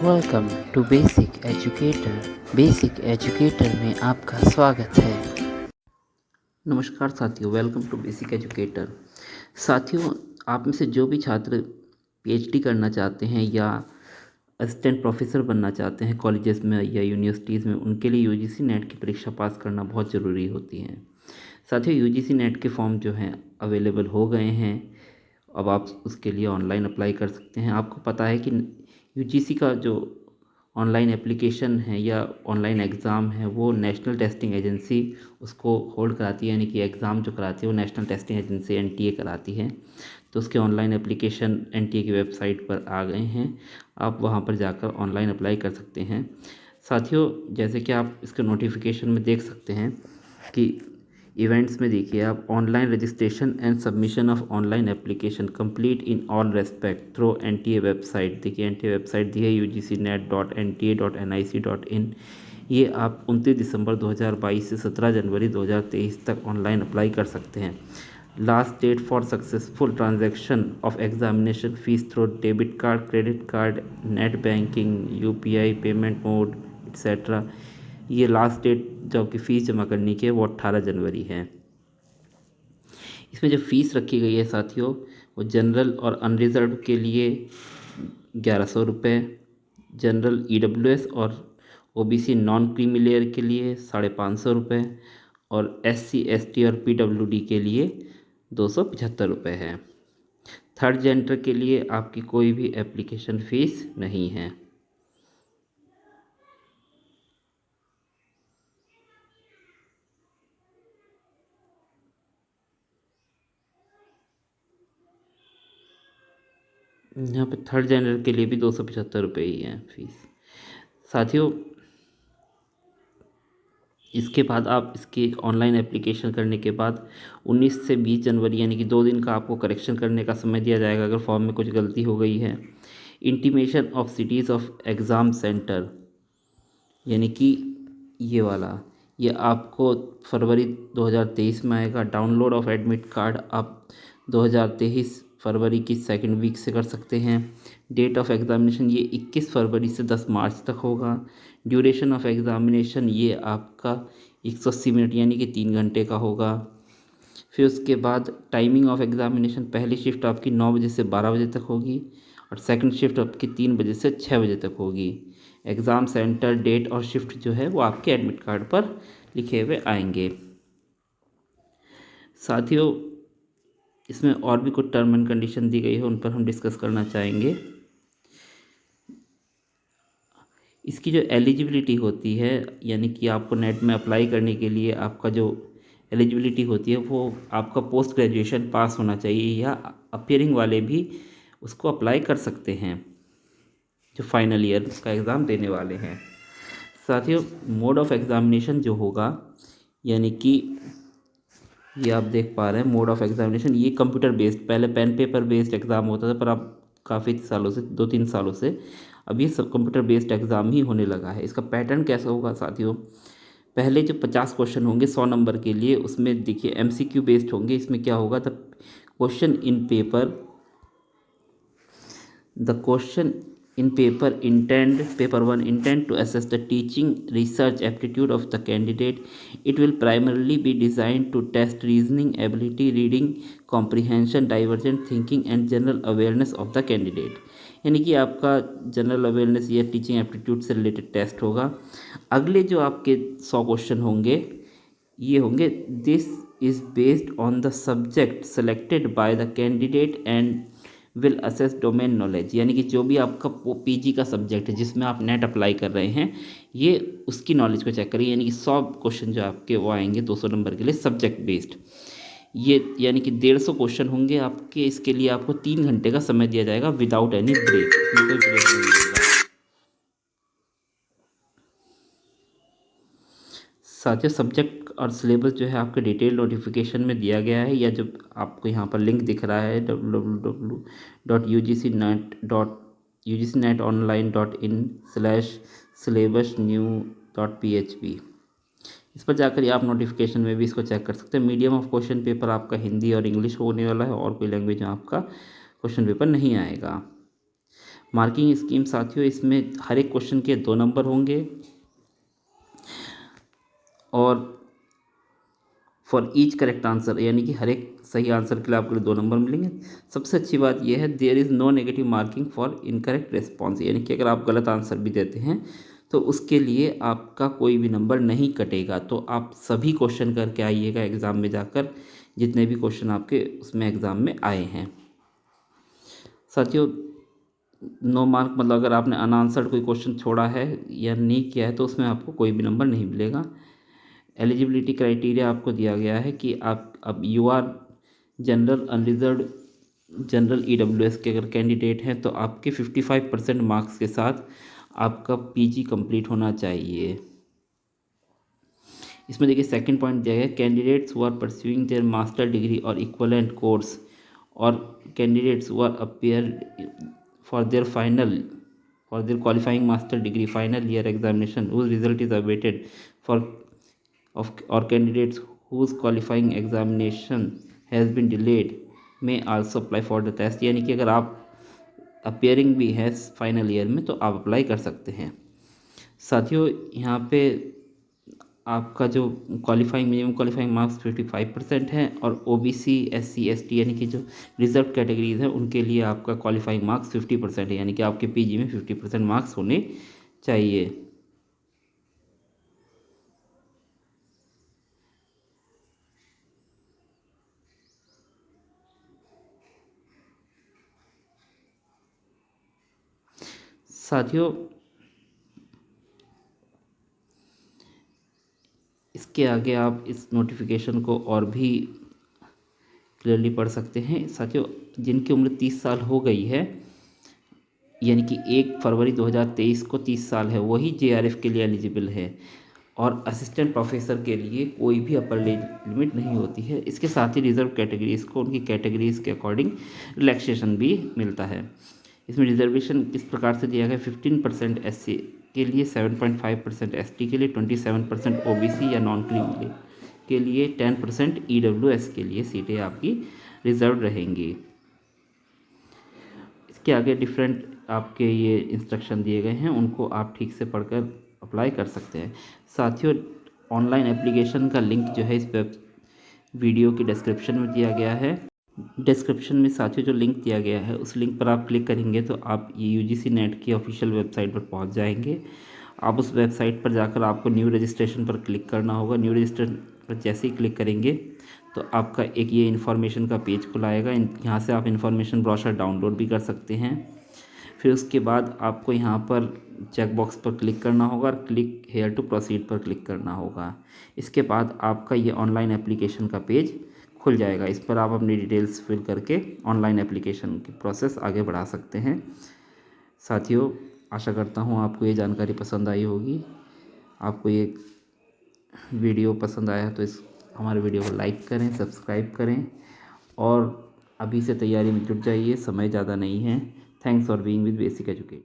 Welcome to basic educator. Basic educator में आपका स्वागत है। नमस्कार साथियों, वेलकम टू बेसिक एजुकेटर। साथियों, आप में से जो भी छात्र पीएचडी करना चाहते हैं या असिस्टेंट प्रोफेसर बनना चाहते हैं कॉलेजेस में या यूनिवर्सिटीज़ में, उनके लिए यूजीसी नेट की परीक्षा पास करना बहुत ज़रूरी होती है। साथियों, यूजीसी नेट के फॉर्म जो हैं अवेलेबल हो गए हैं। अब आप उसके लिए ऑनलाइन अप्लाई कर सकते हैं। आपको पता है कि यूजीसी का जो ऑनलाइन एप्लीकेशन है या ऑनलाइन एग्ज़ाम है वो नेशनल टेस्टिंग एजेंसी उसको होल्ड कराती है, यानी कि एग्ज़ाम जो कराती है वो नेशनल टेस्टिंग एजेंसी एनटीए कराती है। तो उसके ऑनलाइन एप्लीकेशन एनटीए की वेबसाइट पर आ गए हैं। आप वहां पर जाकर ऑनलाइन अप्लाई कर सकते हैं। साथियों, जैसे कि आप इसके नोटिफिकेशन में देख सकते हैं कि इवेंट्स में देखिए आप, online registration and submission of online application complete in all respect through NTA website. देखिए एनटीए वेबसाइट दी है ugcnet.nta.nic.in। ये आप 29 दिसंबर 2022 से 17 जनवरी 2023 तक ऑनलाइन अप्लाई कर सकते हैं। Last date for successful transaction of examination fees through debit card, credit card, net banking, UPI payment mode etcetera. ये लास्ट डेट जो आपकी फ़ीस जमा करने की है वो 18 जनवरी है। इसमें जो फ़ीस रखी गई है साथियों, वो जनरल और अनरिजर्व के लिए 1100 रुपये, जनरल ईडब्ल्यूएस और ओबीसी नॉन क्रीमी लेयर के लिए 550 रुपये और एससी एसटी और पीडब्ल्यूडी के लिए 275 रुपये है। थर्ड जेंडर के लिए आपकी कोई भी एप्लीकेशन फ़ीस नहीं है। यहाँ पे थर्ड जेंडर के लिए भी 275 रुपये ही है फीस। साथियों, इसके बाद आप इसकी ऑनलाइन एप्लीकेशन करने के बाद 19 से 20 जनवरी यानी कि 2 दिन का आपको करेक्शन करने का समय दिया जाएगा अगर फॉर्म में कुछ गलती हो गई है। Intimation of cities of exam centre, यानी कि ये वाला, ये आपको फरवरी 2023 में आएगा। डाउनलोड ऑफ एडमिट कार्ड आप 2023 फरवरी की सेकंड वीक से कर सकते हैं। डेट ऑफ एग्ज़ामिनेशन ये 21 फरवरी से 10 मार्च तक होगा। ड्यूरेशन ऑफ एग्ज़ामिनेशन ये आपका 180 मिनट यानी कि 3 घंटे का होगा। फिर उसके बाद टाइमिंग ऑफ एग्ज़ामिनेशन, पहली शिफ्ट आपकी 9 बजे से 12 बजे तक होगी और सेकंड शिफ्ट आपकी 3 बजे से 6 बजे तक होगी। एग्ज़ाम सेंटर, डेट और शिफ्ट जो है वो आपके एडमिट कार्ड पर लिखे हुए आएंगे। साथियों, इसमें और भी कुछ टर्म एंड कंडीशन दी गई है, उन पर हम डिस्कस करना चाहेंगे। इसकी जो एलिजिबिलिटी होती है, यानी कि आपको नेट में अप्लाई करने के लिए आपका जो एलिजिबिलिटी होती है वो आपका पोस्ट ग्रेजुएशन पास होना चाहिए, या अपियरिंग वाले भी उसको अप्लाई कर सकते हैं जो फाइनल ईयर का एग्ज़ाम देने वाले हैं। साथियों, मोड ऑफ एग्ज़ामिनेशन जो होगा, यानी कि ये आप देख पा रहे हैं मोड ऑफ एग्ज़ामिनेशन, ये कंप्यूटर बेस्ड, पहले पेन पेपर बेस्ड एग्ज़ाम होता था पर अब काफ़ी सालों से, 2-3 सालों से अब ये सब कंप्यूटर बेस्ड एग्ज़ाम ही होने लगा है। इसका पैटर्न कैसा होगा साथियों, पहले जो 50 क्वेश्चन होंगे 100 नंबर के लिए, उसमें देखिए एमसीक्यू बेस्ड होंगे। इसमें क्या होगा, the question in paper 1 intend to assess the teaching research aptitude of the candidate. It will primarily be designed to test reasoning ability, reading comprehension, divergent thinking and general awareness of the candidate। यानी कि आपका general awareness या teaching aptitude से related test होगा। अगले जो आपके 100 question होंगे ये होंगे, this is based on the subject selected by the candidate and will assess domain knowledge. यानी कि जो भी आपका पीजी का सब्जेक्ट है जिसमें आप नेट अप्लाई कर रहे हैं, ये उसकी नॉलेज को चेक करिए। यानी कि 100 क्वेश्चन जो आपके वो आएंगे 200 नंबर के लिए सब्जेक्ट बेस्ड। ये यानी कि 150 क्वेश्चन होंगे आपके। इसके लिए आपको 3 घंटे का समय दिया जाएगा विदाउट एनी ब्रेक, इसमें कोई ब्रेक नहीं मिलेगा। साथियों, सब्जेक्ट और सिलेबस जो है आपके डिटेल नोटिफिकेशन में दिया गया है, या जो आपको यहाँ पर लिंक दिख रहा है www.ugcnetonline.in/syllabusnew.php, इस पर जाकर आप नोटिफिकेशन में भी इसको चेक कर सकते हैं। मीडियम ऑफ क्वेश्चन पेपर आपका हिंदी और इंग्लिश होने वाला है, और कोई लैंग्वेज में आपका क्वेश्चन पेपर नहीं आएगा। मार्किंग स्कीम साथियों, इसमें हर एक क्वेश्चन के 2 नंबर होंगे और फॉर ईच करेक्ट आंसर, यानी कि हर एक सही आंसर के लिए आपको 2 नंबर मिलेंगे। सबसे अच्छी बात यह है, there is no negative marking for incorrect response, यानी कि अगर आप गलत आंसर भी देते हैं तो उसके लिए आपका कोई भी नंबर नहीं कटेगा। तो आप सभी क्वेश्चन करके आइएगा एग्ज़ाम में जाकर, जितने भी क्वेश्चन आपके उसमें एग्ज़ाम में आए हैं। साथियों, 9 मार्क मतलब अगर आपने अनआंसर्ड कोई क्वेश्चन छोड़ा है या नहीं किया है तो उसमें आपको कोई भी नंबर नहीं मिलेगा। एलिजिबिलिटी क्राइटेरिया आपको दिया गया है कि आप अब you are general unreserved general EWS के अगर कैंडिडेट हैं तो आपके 55% मार्क्स के साथ आपका PG कंप्लीट होना चाहिए। इसमें देखिए सेकंड पॉइंट दिया गया है, candidates who are pursuing their master degree और इक्वलेंट कोर्स और candidates who are appear for their qualifying master degree final year examination whose result is awaited for or candidates whose qualifying examination has been delayed may also apply for the test, यानी कि अगर आप appearing भी है final year में तो आप apply कर सकते हैं। साथियों, यहाँ पे आपका जो मिनिमम क्वालिफाइंग मार्क्स 55% हैं और OBC SC ST यानी कि जो रिजर्व कैटेगरीज हैं उनके लिए आपका क्वालिफाइंग मार्क्स 50% है, यानी कि आपके PG में 50% मार्क्स होने चाहिए। साथियों, इसके आगे आप इस नोटिफिकेशन को और भी क्लियरली पढ़ सकते हैं। साथियों, जिनकी उम्र 30 साल हो गई है, यानी कि 1 फरवरी 2023 को 30 साल है, वही JRF के लिए एलिजिबल है और असिस्टेंट प्रोफेसर के लिए कोई भी अपर लिमिट नहीं होती है। इसके साथ ही रिजर्व कैटेगरीज़ को उनकी कैटेगरीज़ के अकॉर्डिंग रिलैक्सेशन भी मिलता है। इसमें रिजर्वेशन किस प्रकार से दिया गया, 15% SC के लिए, 7.5% ST के लिए, 27% OBC या नॉन क्रीमी के लिए, 10% EWS के लिए सीटें आपकी रिजर्व रहेंगी। इसके आगे डिफरेंट आपके ये इंस्ट्रक्शन दिए गए हैं, उनको आप ठीक से पढ़कर अप्लाई कर सकते हैं। साथियों, ऑनलाइन एप्लीकेशन का लिंक जो है इस वीडियो की डिस्क्रिप्शन में दिया गया है। डिस्क्रिप्शन में साथियों जो लिंक दिया गया है उस लिंक पर आप क्लिक करेंगे तो आप ये UGC नेट की ऑफिशियल वेबसाइट पर पहुंच जाएंगे। आप उस वेबसाइट पर जाकर आपको न्यू रजिस्ट्रेशन पर क्लिक करना होगा। न्यू रजिस्ट्रेशन पर जैसे ही क्लिक करेंगे तो आपका एक ये इन्फॉर्मेशन का पेज खुला आएगा। यहाँ से आप इन्फॉर्मेशन ब्रोशर डाउनलोड भी कर सकते हैं। फिर उसके बाद आपको यहाँ पर चेक बॉक्स पर क्लिक करना होगा और क्लिक हेयर टू प्रोसीड पर क्लिक करना होगा। इसके बाद आपका ये ऑनलाइन एप्लीकेशन का पेज खुल जाएगा। इस पर आप अपनी डिटेल्स फिल करके ऑनलाइन एप्लीकेशन की प्रोसेस आगे बढ़ा सकते हैं। साथियों, आशा करता हूँ आपको ये जानकारी पसंद आई होगी। आपको ये वीडियो पसंद आया तो हमारे वीडियो को लाइक करें, सब्सक्राइब करें और अभी से तैयारी में जुट जाइए, समय ज़्यादा नहीं है। Thanks for being with basic educate.